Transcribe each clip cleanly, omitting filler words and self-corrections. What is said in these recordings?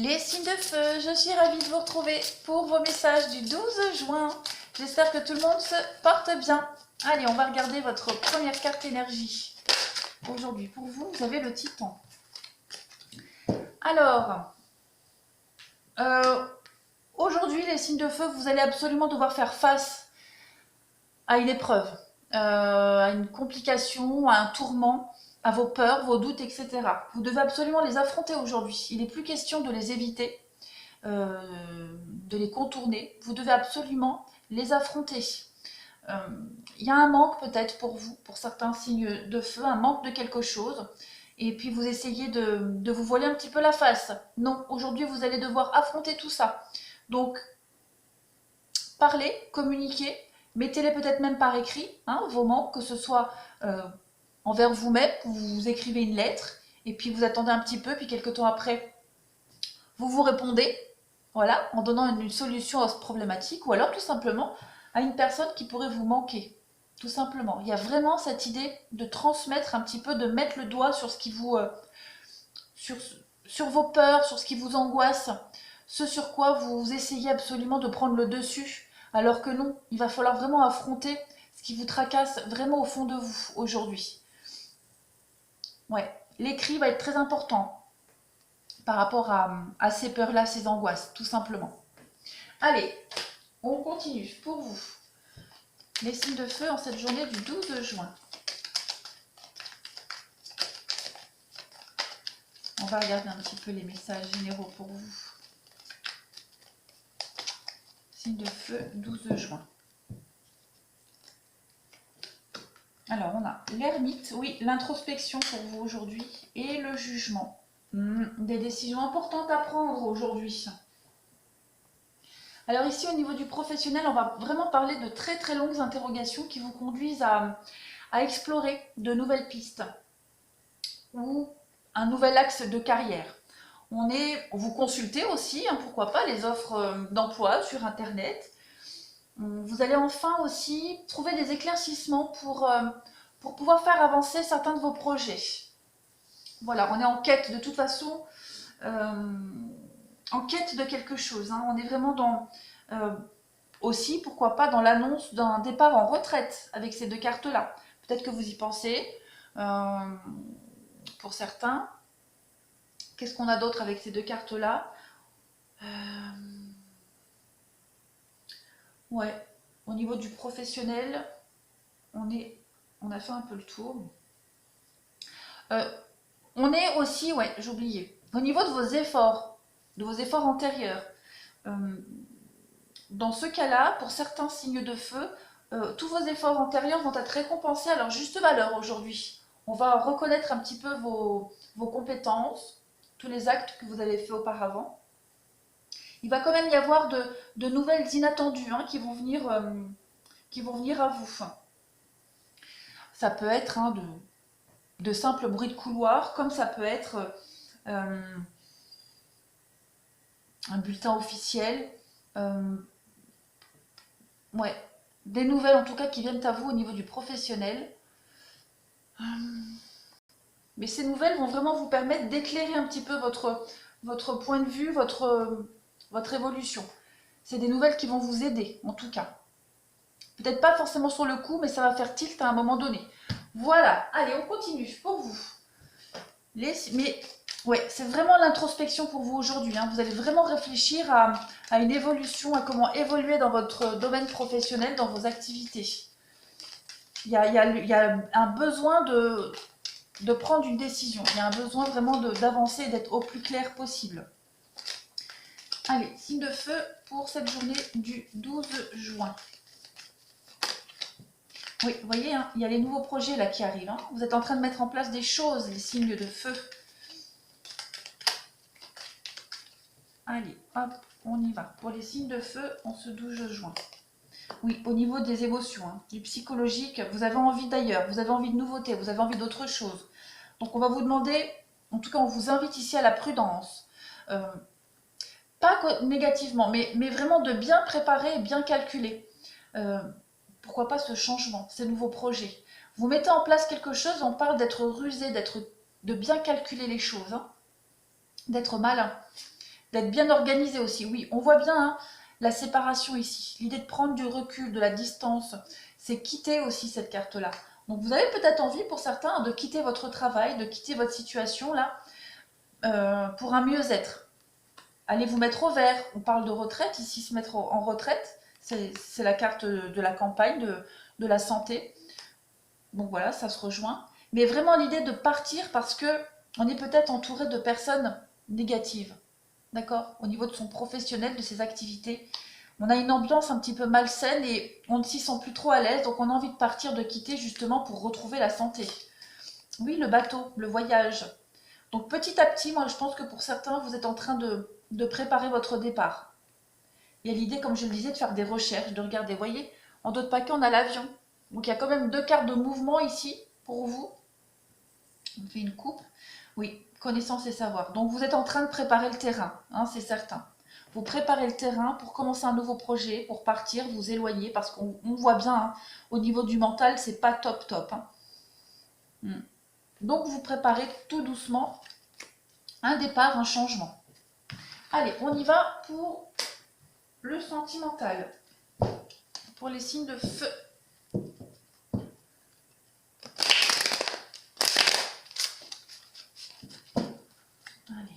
Les signes de feu, je suis ravie de vous retrouver pour vos messages du 12 juin. J'espère que tout le monde se porte bien. Allez, on va regarder votre première carte énergie. Aujourd'hui, pour vous, vous avez le Titan. Alors, aujourd'hui, les signes de feu, vous allez absolument devoir faire face à une épreuve, à une complication, à un tourment, à vos peurs, vos doutes, etc. Vous devez absolument les affronter aujourd'hui. Il n'est plus question de les éviter, de les contourner. Vous devez absolument les affronter. Il y a un manque peut-être pour vous, pour certains signes de feu, un manque de quelque chose. Et puis vous essayez de vous voiler un petit peu la face. Non, aujourd'hui vous allez devoir affronter tout ça. Donc, parlez, communiquez, mettez-les peut-être même par écrit, hein, vos manques, que ce soit envers vous-même, vous écrivez une lettre, et puis vous attendez un petit peu, puis quelques temps après, vous vous répondez, voilà, en donnant une solution à cette problématique, ou alors tout simplement à une personne qui pourrait vous manquer. Tout simplement. Il y a vraiment cette idée de transmettre un petit peu, de mettre le doigt sur ce qui vous, sur vos peurs, sur ce qui vous angoisse, ce sur quoi vous essayez absolument de prendre le dessus, alors que non, il va falloir vraiment affronter ce qui vous tracasse vraiment au fond de vous aujourd'hui. Ouais, l'écrit va être très important par rapport à ces peurs-là, ces angoisses, tout simplement. Allez, on continue pour vous. Les signes de feu en cette journée du 12 juin. On va regarder un petit peu les messages généraux pour vous. Signe de feu, 12 juin. Alors, on a l'ermite, oui, l'introspection pour vous aujourd'hui, et le jugement. Des décisions importantes à prendre aujourd'hui. Alors ici, au niveau du professionnel, on va vraiment parler de très très longues interrogations qui vous conduisent à explorer de nouvelles pistes ou un nouvel axe de carrière. Vous consultez aussi, hein, pourquoi pas, les offres d'emploi sur Internet. Vous allez enfin aussi trouver des éclaircissements pour pouvoir faire avancer certains de vos projets. Voilà, on est en quête de toute façon, en quête de quelque chose. Hein. On est vraiment dans, aussi, pourquoi pas, dans l'annonce d'un départ en retraite avec ces deux cartes-là. Peut-être que vous y pensez, pour certains. Qu'est-ce qu'on a d'autre avec ces deux cartes-là? Ouais, au niveau du professionnel, on a fait un peu le tour. On est aussi, ouais, j'ai oublié, au niveau de vos efforts antérieurs. Dans ce cas-là, pour certains signes de feu, tous vos efforts antérieurs vont être récompensés à leur juste valeur aujourd'hui. On va reconnaître un petit peu vos compétences, tous les actes que vous avez faits auparavant. Il va quand même y avoir de nouvelles inattendues, hein, qui vont venir à vous. Ça peut être, hein, de simples bruits de couloir, comme ça peut être un bulletin officiel. Ouais, des nouvelles en tout cas qui viennent à vous au niveau du professionnel. Mais ces nouvelles vont vraiment vous permettre d'éclairer un petit peu votre point de vue, votre évolution. C'est des nouvelles qui vont vous aider, en tout cas. Peut-être pas forcément sur le coup, mais ça va faire tilt à un moment donné. Voilà, allez, on continue pour vous. Mais ouais, c'est vraiment l'introspection pour vous aujourd'hui. Hein. Vous allez vraiment réfléchir à une évolution, à comment évoluer dans votre domaine professionnel, dans vos activités. Il y a un besoin de prendre une décision. Il y a un besoin vraiment d'avancer et d'être au plus clair possible. Allez, signe de feu pour cette journée du 12 juin. Oui, vous voyez, hein, il y a les nouveaux projets là qui arrivent. Hein. Vous êtes en train de mettre en place des choses, les signes de feu. Allez, hop, on y va. Pour les signes de feu, en ce 12 juin. Oui, au niveau des émotions, hein, du psychologique, vous avez envie d'ailleurs, vous avez envie de nouveautés, vous avez envie d'autre chose. Donc on va vous demander, en tout cas on vous invite ici à la prudence. Pas négativement, mais vraiment de bien préparer et bien calculer. Pourquoi pas ce changement, ces nouveaux projets. Vous mettez en place quelque chose, on parle d'être rusé, de bien calculer les choses, hein, d'être malin. d'être bien organisé aussi. Oui, on voit bien hein, la séparation ici. L'idée de prendre du recul, de la distance, c'est quitter aussi cette carte-là. Donc vous avez peut-être envie pour certains de quitter votre travail, de quitter votre situation là, pour un mieux-être. Allez vous mettre au vert. On parle de retraite, ici se mettre en retraite. C'est la carte de la campagne, de la santé. Donc voilà, ça se rejoint. Mais vraiment l'idée de partir parce que on est peut-être entouré de personnes négatives. D'accord? Au niveau de son professionnel, de ses activités. On a une ambiance un petit peu malsaine et on ne s'y sent plus trop à l'aise. Donc on a envie de partir, de quitter justement pour retrouver la santé. Oui, le bateau, le voyage. Donc petit à petit, moi je pense que pour certains, vous êtes en train de préparer votre départ. Il y a l'idée, comme je le disais, de faire des recherches, de regarder. Vous voyez, en d'autres paquets, on a l'avion. Donc il y a quand même 2 cartes de mouvement ici pour vous. On fait une coupe. Oui, connaissance et savoir. Donc vous êtes en train de préparer le terrain, hein, c'est certain. Vous préparez le terrain pour commencer un nouveau projet, pour partir, vous éloigner, parce qu'on voit bien, hein, au niveau du mental, c'est pas top top. Hein. Donc vous préparez tout doucement un départ, un changement. Allez, on y va pour le sentimental. Pour les signes de feu. Allez.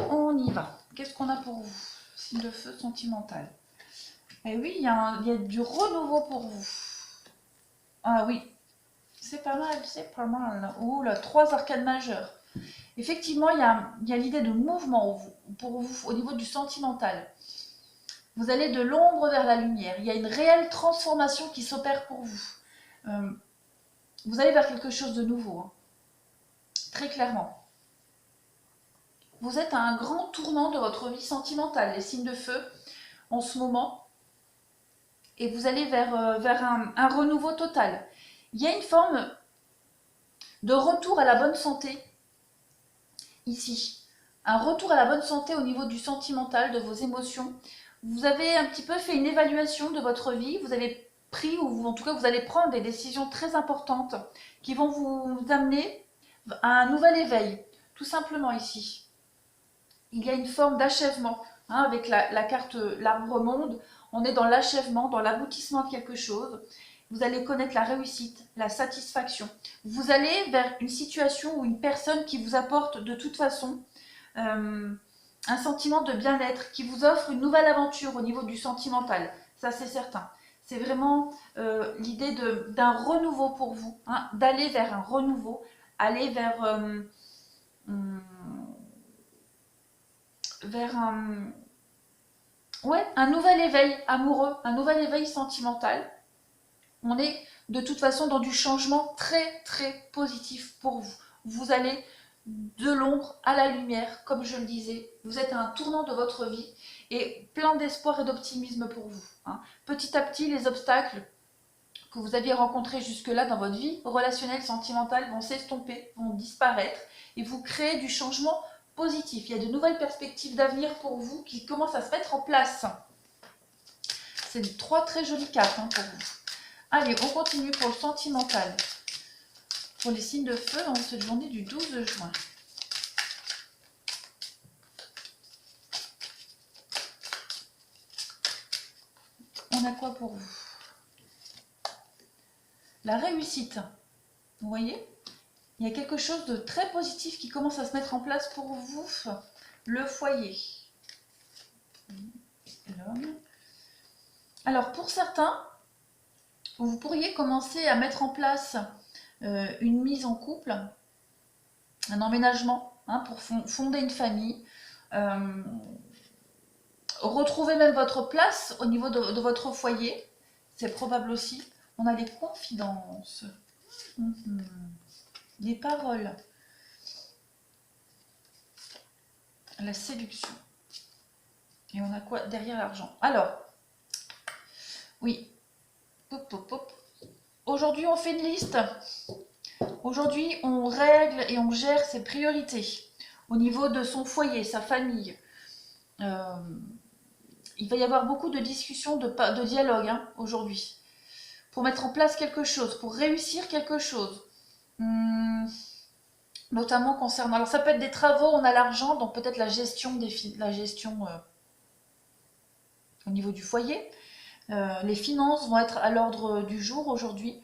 On y va. Qu'est-ce qu'on a pour vous? Signe de feu sentimental. Eh oui, il y a du renouveau pour vous. Ah oui, c'est pas mal, c'est pas mal. Oh là, 3 arcades majeures. Effectivement, il y a l'idée de mouvement pour vous au niveau du sentimental. Vous allez de l'ombre vers la lumière. Il y a une réelle transformation qui s'opère pour vous. Vous allez vers quelque chose de nouveau, hein. Très clairement. Vous êtes à un grand tournant de votre vie sentimentale, les signes de feu, en ce moment. Et vous allez vers un renouveau total. Il y a une forme de retour à la bonne santé ici. Un retour à la bonne santé au niveau du sentimental, de vos émotions. Vous avez un petit peu fait une évaluation de votre vie. Vous avez pris, ou en tout cas vous allez prendre des décisions très importantes qui vont vous amener à un nouvel éveil. Tout simplement ici. Il y a une forme d'achèvement. Hein, avec la carte l'arbre monde, on est dans l'achèvement, dans l'aboutissement de quelque chose. Vous allez connaître la réussite, la satisfaction. Vous allez vers une situation ou une personne qui vous apporte de toute façon un sentiment de bien-être, qui vous offre une nouvelle aventure au niveau du sentimental. Ça, c'est certain. C'est vraiment l'idée d'un renouveau pour vous, hein, d'aller vers un renouveau, aller vers un nouvel éveil amoureux, un nouvel éveil sentimental. On est de toute façon dans du changement très très positif pour vous. Vous allez de l'ombre à la lumière, comme je le disais. Vous êtes à un tournant de votre vie et plein d'espoir et d'optimisme pour vous. Hein. Petit à petit, les obstacles que vous aviez rencontrés jusque-là dans votre vie relationnelle, sentimentale, vont s'estomper, vont disparaître et vous créez du changement positif. Il y a de nouvelles perspectives d'avenir pour vous qui commencent à se mettre en place. C'est 3 très jolies cartes hein, pour vous. Allez, on continue pour le sentimental. Pour les signes de feu en cette journée du 12 juin. On a quoi pour vous? La réussite. Vous voyez? Il y a quelque chose de très positif qui commence à se mettre en place pour vous. Le foyer. L'homme. Alors, pour certains, vous pourriez commencer à mettre en place une mise en couple, un emménagement hein, pour fonder une famille, retrouver même votre place au niveau de votre foyer, c'est probable aussi. On a les confidences, les paroles, la séduction. Et on a quoi derrière l'argent? Alors, oui, aujourd'hui on fait une liste. Aujourd'hui on règle et on gère ses priorités au niveau de son foyer, sa famille. Euh, il va y avoir beaucoup de discussions, de dialogue hein, aujourd'hui, pour mettre en place quelque chose, pour réussir quelque chose. Hum, Notamment concernant... Alors ça peut être des travaux, on a l'argent, donc peut-être la gestion au niveau du foyer. Les finances vont être à l'ordre du jour aujourd'hui.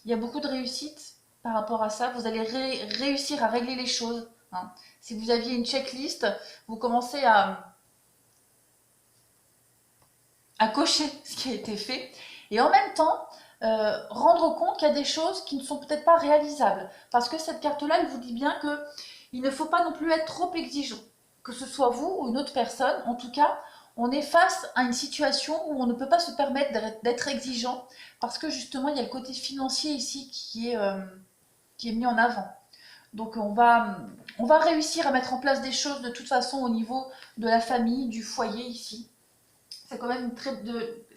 Il y a beaucoup de réussite par rapport à ça. Vous allez réussir à régler les choses. Hein. Si vous aviez une checklist, vous commencez à cocher ce qui a été fait. Et en même temps, rendre compte qu'il y a des choses qui ne sont peut-être pas réalisables. Parce que cette carte-là, elle vous dit bien que il ne faut pas non plus être trop exigeant. Que ce soit vous ou une autre personne, en tout cas, on est face à une situation où on ne peut pas se permettre d'être exigeant parce que justement, il y a le côté financier ici qui est mis en avant. Donc on va réussir à mettre en place des choses de toute façon au niveau de la famille, du foyer ici. C'est quand même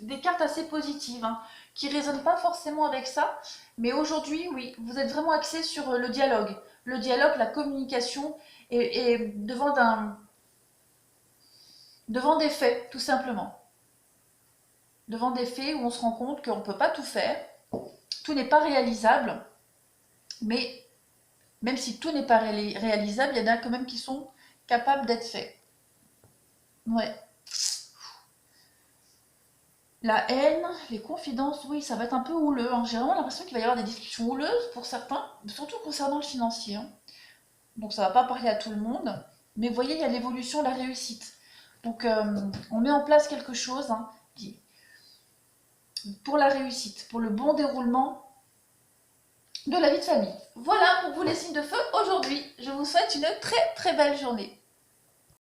des cartes assez positives, hein, qui ne résonnent pas forcément avec ça. Mais aujourd'hui, oui, vous êtes vraiment axé sur le dialogue. Le dialogue, la communication, et devant des faits, tout simplement. Devant des faits où on se rend compte qu'on ne peut pas tout faire, tout n'est pas réalisable, mais même si tout n'est pas réalisable, il y en a quand même qui sont capables d'être faits. Ouais. La haine, les confidences, oui, ça va être un peu houleux, hein. J'ai vraiment l'impression qu'il va y avoir des discussions houleuses pour certains, surtout concernant le financier, hein. Donc ça va pas parler à tout le monde. Mais vous voyez, il y a l'évolution, la réussite. Donc on met en place quelque chose hein, pour la réussite, pour le bon déroulement de la vie de famille. Voilà pour vous les signes de feu aujourd'hui. Je vous souhaite une très très belle journée.